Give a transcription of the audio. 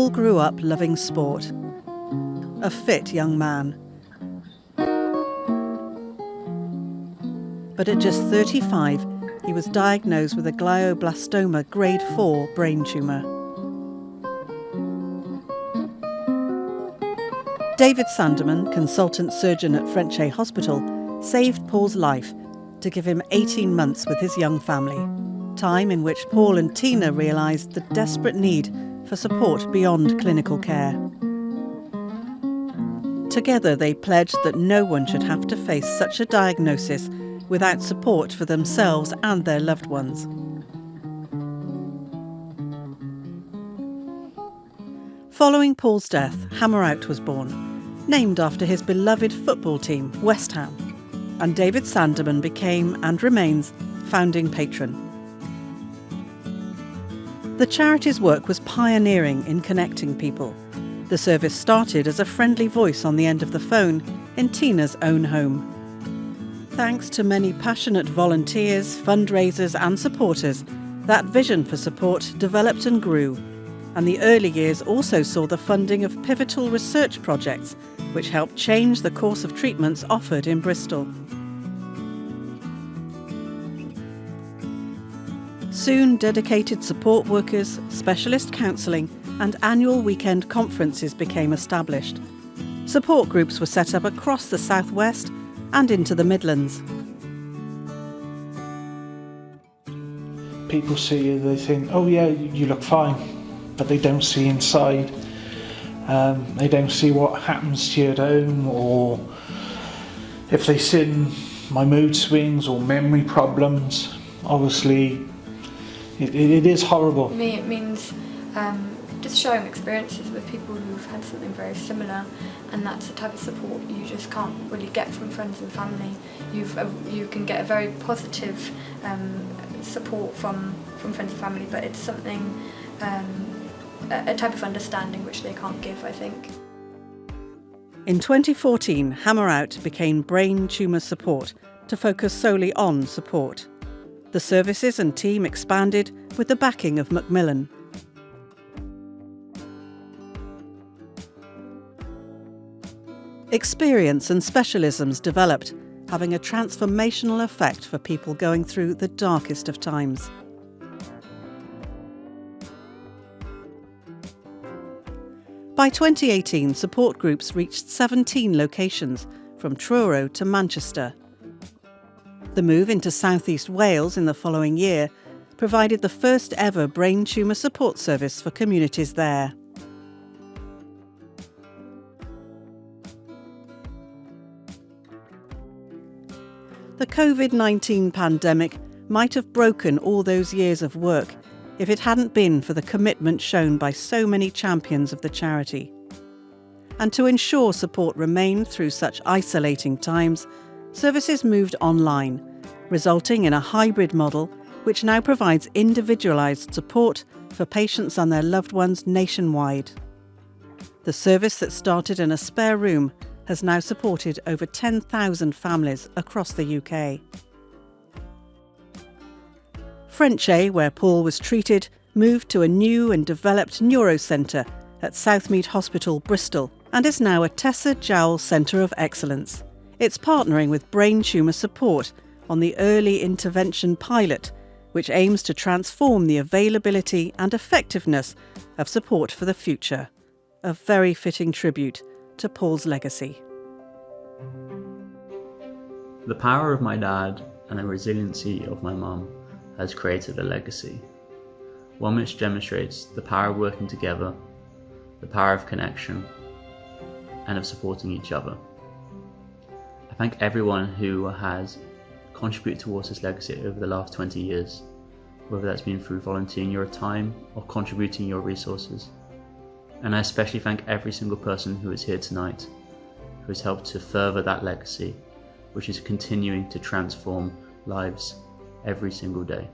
Paul grew up loving sport, a fit young man. But at just 35, he was diagnosed with a glioblastoma grade 4 brain tumour. David Sandeman, consultant surgeon at Frenchay Hospital, saved Paul's life to give him 18 months with his young family, time in which Paul and Tina realised the desperate need for support beyond clinical care. Together they pledged that no one should have to face such a diagnosis without support for themselves and their loved ones. Following Paul's death, Hammer Out was born, named after his beloved football team, West Ham, and David Sandeman became, and remains, founding patron. The charity's work was pioneering in connecting people. The service started as a friendly voice on the end of the phone in Tina's own home. Thanks to many passionate volunteers, fundraisers and supporters, that vision for support developed and grew, and the early years also saw the funding of pivotal research projects which helped change the course of treatments offered in Bristol. Soon, dedicated support workers, specialist counselling and annual weekend conferences became established. Support groups were set up across the South West and into the Midlands. People see you, they think, oh yeah, you look fine, but they don't see inside. They don't see what happens to you at home, or if they've seen my mood swings or memory problems. Obviously, it is horrible. For me, it means just sharing experiences with people who've had something very similar, and that's the type of support you just can't really get from friends and family. You can get a very positive support from friends and family, but it's something, a type of understanding which they can't give, I think. In 2014, Hammer Out became Brain Tumour Support to focus solely on support. The services and team expanded with the backing of Macmillan. Experience and specialisms developed, having a transformational effect for people going through the darkest of times. By 2018, support groups reached 17 locations, from Truro to Manchester. The move into South East Wales in the following year provided the first ever brain tumour support service for communities there. The COVID-19 pandemic might have broken all those years of work if it hadn't been for the commitment shown by so many champions of the charity. And to ensure support remained through such isolating times, services moved online, resulting in a hybrid model which now provides individualised support for patients and their loved ones nationwide. The service that started in a spare room has now supported over 10,000 families across the UK. Frenchay, where Paul was treated, moved to a new and developed neurocentre at Southmead Hospital, Bristol, and is now a Tessa Jowell Centre of Excellence. It's partnering with Brain Tumour Support on the Early Intervention Pilot, which aims to transform the availability and effectiveness of support for the future. A very fitting tribute to Paul's legacy. The power of my dad and the resiliency of my mum has created a legacy, one which demonstrates the power of working together, the power of connection, and of supporting each other. I thank everyone who has contributed towards this legacy over the last 20 years, whether that's been through volunteering your time or contributing your resources. And I especially thank every single person who is here tonight, who has helped to further that legacy, which is continuing to transform lives every single day.